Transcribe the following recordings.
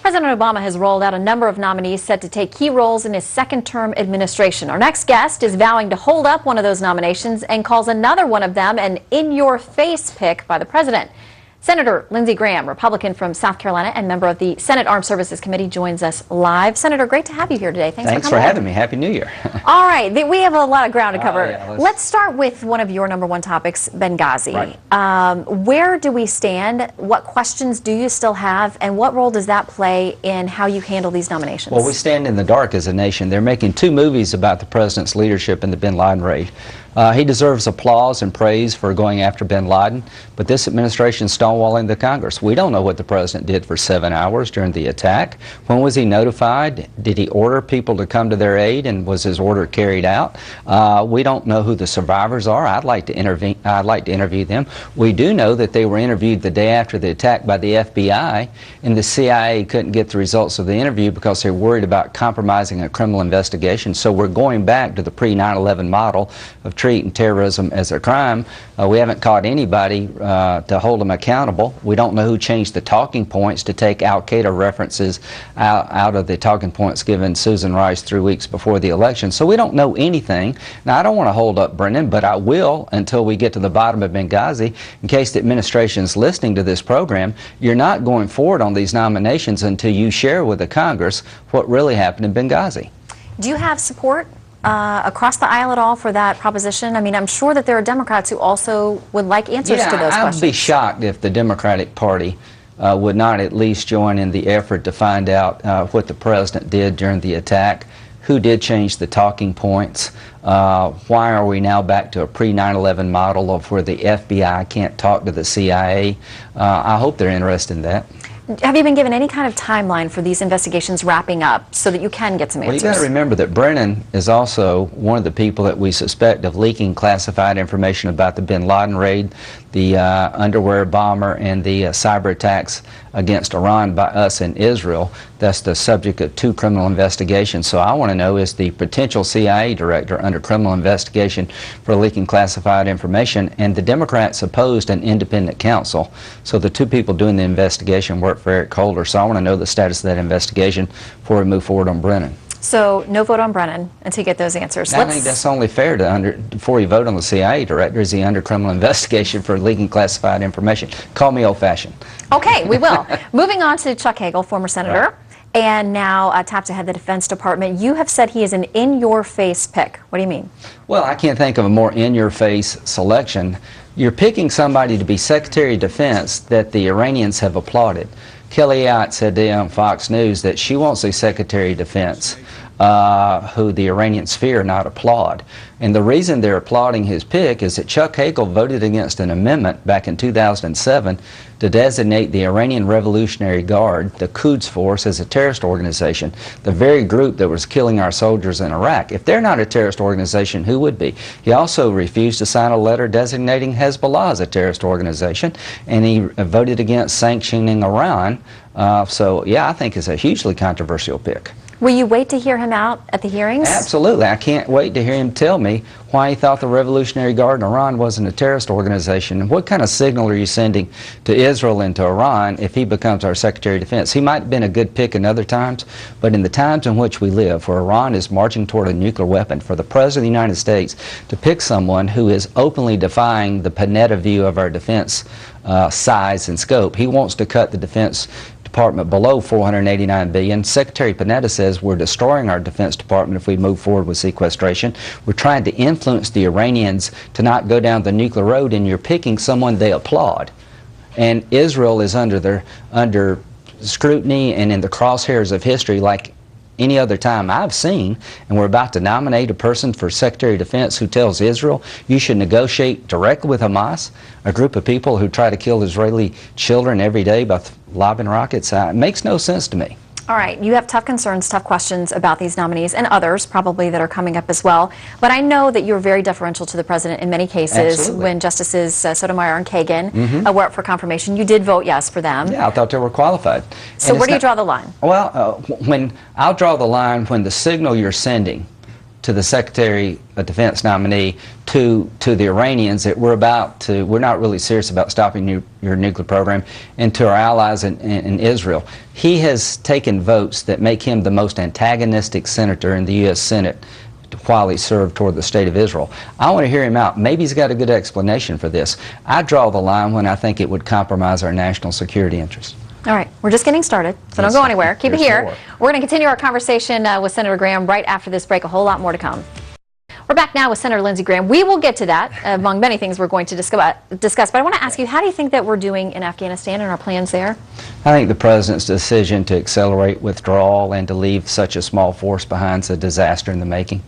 President Obama has rolled out a number of nominees set to take key roles in his second-term administration. Our next guest is vowing to hold up one of those nominations and calls another one of them an in-your-face pick by the president. Senator Lindsey Graham, Republican from South Carolina and member of the Senate Armed Services Committee, joins us live. Senator, great to have you here today. Thanks for having me. Happy New Year. All right, we have a lot of ground to cover. Yeah, let's start with one of your number one topics, Benghazi. Right. Where do we stand? What questions do you still have? And what role does that play in how you handle these nominations? Well, we stand in the dark as a nation. They're making two movies about the president's leadership in the bin Laden raid. He deserves applause and praise for going after bin Laden, but this administration is stonewalling the Congress. We don't know what the president did for 7 hours during the attack. When was he notified? Did he order people to come to their aid, and was his order carried out? We don't know who the survivors are. I'd like to interview them. We do know that they were interviewed the day after the attack by the FBI, and the CIA couldn't get the results of the interview because they're worried about compromising a criminal investigation. So we're going back to the pre-9/11 model of treating terrorism as a crime. We haven't caught anybody to hold them accountable. We don't know who changed the talking points to take Al-Qaeda references out of the talking points given Susan Rice 3 weeks before the election. So we don't know anything. Now, I don't want to hold up Brennan, but I will until we get to the bottom of Benghazi. In case the administration is listening to this program, you're not going forward on these nominations until you share with the Congress what really happened in Benghazi. Do you have support across the aisle at all for that proposition? I mean, I'm sure that there are Democrats who also would like answers to those questions. I'd be shocked if the Democratic Party would not at least join in the effort to find out what the president did during the attack, who did change the talking points, why are we now back to a pre-9/11 model of where the FBI can't talk to the CIA. I hope they're interested in that. Have you been given any kind of timeline for these investigations wrapping up so that you can get some answers? Well, you got to remember that Brennan is also one of the people that we suspect of leaking classified information about the bin Laden raid, the underwear bomber, and the cyber attacks against Iran by us in Israel. That's the subject of 2 criminal investigations. So I want to know, is the potential CIA director under criminal investigation for leaking classified information? And the Democrats opposed an independent counsel. So the 2 people doing the investigation work for Eric Holder. So I want to know the status of that investigation before we move forward on Brennan. So no vote on Brennan until you get those answers. I think that's only fair to before you vote on the CIA director. Is he under criminal investigation for leaking classified information? Call me old-fashioned. Okay, we will. Moving on to Chuck Hagel, former senator, Right. and now tapped to head the Defense Department. You have said he is an in-your-face pick. What do you mean? Well, I can't think of a more in-your-face selection. You're picking somebody to be Secretary of Defense that the Iranians have applauded. Kelly Ayotte said today on Fox News that she wants a Secretary of Defense who the Iranians fear, not applaud. And the reason they're applauding his pick is that Chuck Hagel voted against an amendment back in 2007 to designate the Iranian Revolutionary Guard, the Quds Force, as a terrorist organization, the very group that was killing our soldiers in Iraq. If they're not a terrorist organization, who would be? He also refused to sign a letter designating Hezbollah as a terrorist organization, and he voted against sanctioning Iran. So, yeah, I think it's a hugely controversial pick. Will you wait to hear him out at the hearings? Absolutely. I can't wait to hear him tell me why he thought the Revolutionary Guard in Iran wasn't a terrorist organization. And what kind of signal are you sending to Israel and to Iran if he becomes our Secretary of Defense? He might have been a good pick in other times, but in the times in which we live, where Iran is marching toward a nuclear weapon, for the President of the United States to pick someone who is openly defying the Panetta view of our defense size and scope. He wants to cut the Defense Department below $489 billion. Secretary Panetta says we're destroying our Defense Department if we move forward with sequestration. We're trying to influence the Iranians to not go down the nuclear road, and you're picking someone they applaud. And Israel is under scrutiny and in the crosshairs of history like any other time I've seen, and we're about to nominate a person for Secretary of Defense who tells Israel you should negotiate directly with Hamas, a group of people who try to kill Israeli children every day by lobbing rockets. It makes no sense to me. All right, you have tough concerns, tough questions about these nominees and others probably that are coming up as well. But I know that you're very deferential to the president in many cases. Absolutely. When Justices Sotomayor and Kagan were up for confirmation, you did vote yes for them. Yeah, I thought they were qualified. So where do you draw the line? Well, I'll draw the line when the signal you're sending to the Secretary of Defense nominee to the Iranians that we're not really serious about stopping your nuclear program, and to our allies in Israel. He has taken votes that make him the most antagonistic senator in the U.S. Senate while he served toward the state of Israel. I want to hear him out. Maybe he's got a good explanation for this. I draw the line when I think it would compromise our national security interests. All right, we're just getting started, so don't go anywhere. Keep it here. More. We're going to continue our conversation with Senator Graham right after this break. A whole lot more to come. We're back now with Senator Lindsey Graham. We will get to that, among many things we're going to discuss. But I want to ask you, how do you think that we're doing in Afghanistan and our plans there? I think the President's decision to accelerate withdrawal and to leave such a small force behind is a disaster in the making.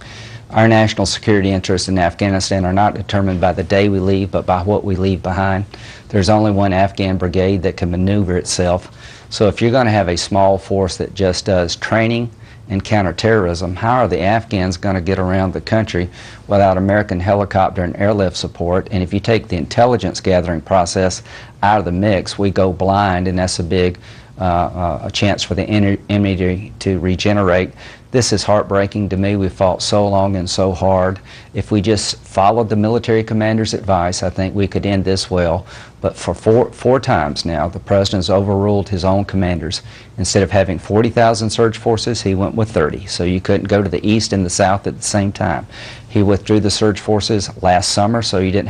Our national security interests in Afghanistan are not determined by the day we leave, but by what we leave behind. There's only one Afghan brigade that can maneuver itself. So if you're going to have a small force that just does training and counterterrorism, how are the Afghans going to get around the country without American helicopter and airlift support? And if you take the intelligence gathering process out of the mix, we go blind, and that's a big a chance for the enemy to regenerate. This is heartbreaking to me. We fought so long and so hard. If we just followed the military commander's advice, I think we could end this well. But for four times now, the President's overruled his own commanders. Instead of having 40,000 surge forces, he went with 30. So you couldn't go to the east and the south at the same time. He withdrew the surge forces last summer, so you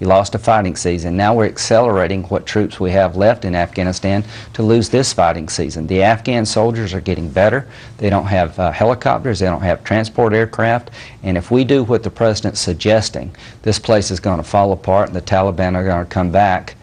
lost a fighting season. Now we're accelerating what troops we have left in Afghanistan to lose this fighting season. The Afghan soldiers are getting better. They don't have helicopters, they don't have transport aircraft, and if we do what the President's suggesting, this place is going to fall apart and the Taliban are going to come back.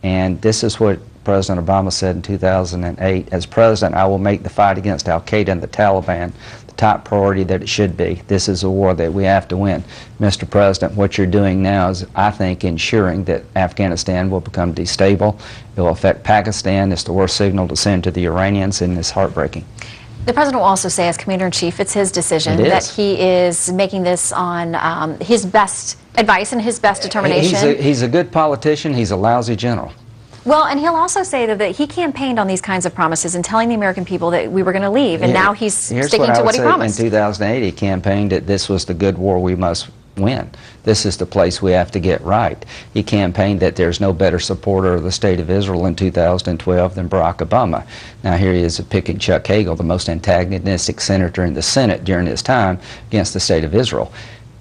And this is what President Obama said in 2008, as President, I will make the fight against al-Qaeda and the Taliban the top priority that it should be. This is a war that we have to win. Mr. President, what you're doing now is, I think, ensuring that Afghanistan will become destable. It will affect Pakistan. It's the worst signal to send to the Iranians, and it's heartbreaking. The President will also say, as Commander-in-Chief, it's his decision, that he is making this on his best advice and his best determination. He's a good politician. He's a lousy general. Well, and he'll also say that he campaigned on these kinds of promises and telling the American people that we were going to leave, and now he's sticking to what he promised. In 2008, he campaigned that this was the good war we must win. This is the place we have to get right. He campaigned that there's no better supporter of the state of Israel in 2012 than Barack Obama. Now here he is picking Chuck Hagel, the most antagonistic senator in the Senate during his time, against the state of Israel.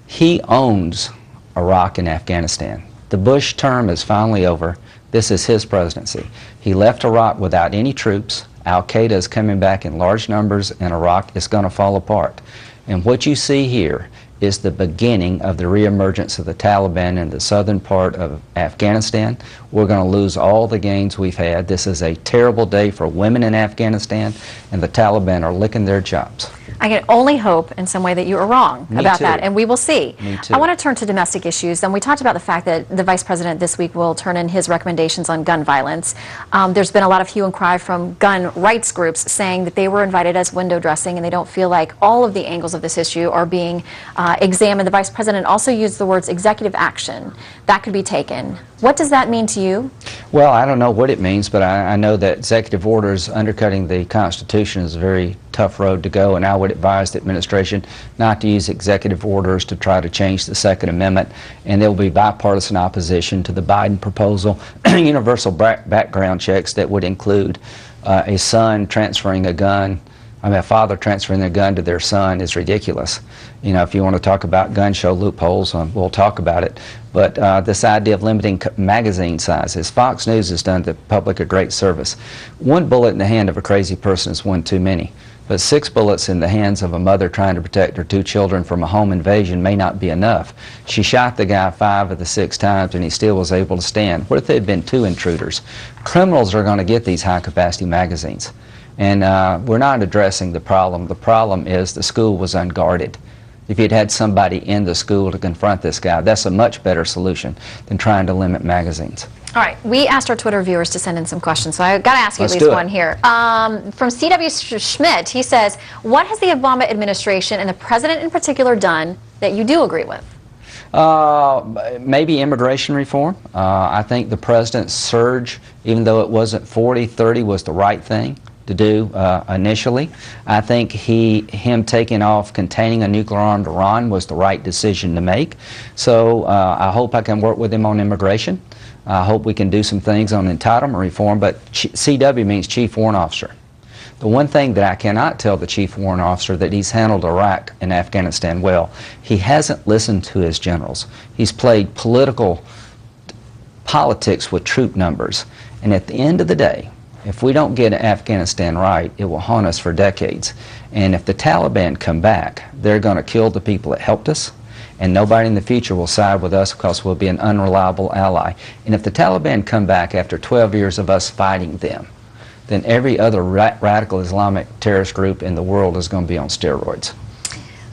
He owns Iraq and Afghanistan. The Bush term is finally over. This is his presidency. He left Iraq without any troops. Al-Qaeda is coming back in large numbers, and Iraq is going to fall apart. And what you see here is the beginning of the reemergence of the Taliban in the southern part of Afghanistan. We're going to lose all the gains we've had. This is a terrible day for women in Afghanistan, and the Taliban are licking their chops. I can only hope in some way that you are wrong about that, and we will see. Me too. I want to turn to domestic issues, and we talked about the fact that the Vice President this week will turn in his recommendations on gun violence. There's been a lot of hue and cry from gun rights groups saying that they were invited as window dressing, and they don't feel like all of the angles of this issue are being examined. The Vice President also used the words executive action that could be taken. What does that mean to you? Well, I don't know what it means, but I know that executive orders undercutting the Constitution is a very tough road to go, and I would advise the administration not to use executive orders to try to change the Second Amendment, and there will be bipartisan opposition to the Biden proposal. Universal background checks that would include a son transferring a gun. A father transferring their gun to their son is ridiculous. You know, if you want to talk about gun show loopholes, we'll talk about it. But this idea of limiting magazine sizes, Fox News has done the public a great service. One bullet in the hand of a crazy person is one too many. But 6 bullets in the hands of a mother trying to protect her 2 children from a home invasion may not be enough. She shot the guy 5 of the 6 times, and he still was able to stand. What if there had been 2 intruders? Criminals are going to get these high-capacity magazines. And we're not addressing the problem. The problem is the school was unguarded. If you'd had somebody in the school to confront this guy, that's a much better solution than trying to limit magazines. All right, we asked our Twitter viewers to send in some questions, so I've got to ask you at least one here. From C.W. Schmidt, he says, what has the Obama administration and the president in particular done that you do agree with? Maybe immigration reform. I think the president's surge, even though it wasn't 40-30, was the right thing. to do initially. I think him taking off containing a nuclear-armed Iran was the right decision to make. So I hope I can work with him on immigration. I hope we can do some things on entitlement reform, but CW means Chief Warrant Officer. The one thing that I cannot tell the Chief Warrant Officer that he's handled Iraq and Afghanistan well, he hasn't listened to his generals. He's played politics with troop numbers. And at the end of the day, if we don't get Afghanistan right, it will haunt us for decades. And if the Taliban come back, they're going to kill the people that helped us, and nobody in the future will side with us because we'll be an unreliable ally. And if the Taliban come back after 12 years of us fighting them, then every other radical Islamic terrorist group in the world is going to be on steroids.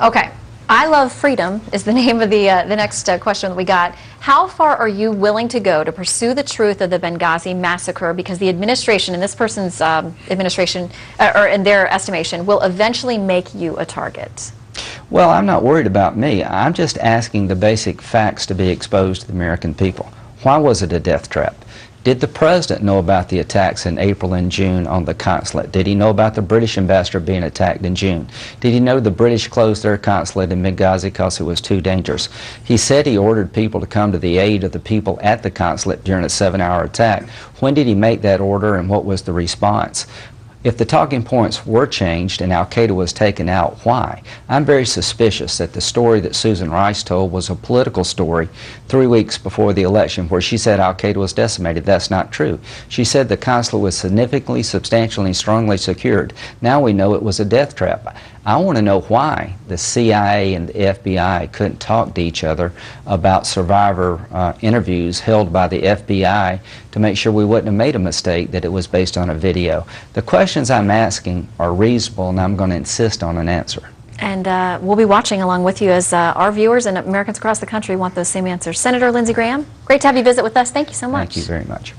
Okay. I love freedom is the name of the next question that we got. How far are you willing to go to pursue the truth of the Benghazi massacre? Because the administration, in this person's administration, or in their estimation, will eventually make you a target. Well, I'm not worried about me. I'm just asking the basic facts to be exposed to the American people. Why was it a death trap? Did the President know about the attacks in April and June on the consulate? Did he know about the British ambassador being attacked in June? Did he know the British closed their consulate in Benghazi because it was too dangerous? He said he ordered people to come to the aid of the people at the consulate during a 7-hour attack. When did he make that order, and what was the response? If the talking points were changed and al-Qaeda was taken out, why? I'm very suspicious that the story that Susan Rice told was a political story 3 weeks before the election where she said al-Qaeda was decimated. That's not true. She said the consulate was significantly, substantially, and strongly secured. Now we know it was a death trap. I want to know why the CIA and the FBI couldn't talk to each other about survivor interviews held by the FBI to make sure we wouldn't have made a mistake that it was based on a video. The questions I'm asking are reasonable, and I'm going to insist on an answer. And we'll be watching along with you as our viewers and Americans across the country want those same answers. Senator Lindsey Graham, great to have you visit with us. Thank you so much. Thank you very much.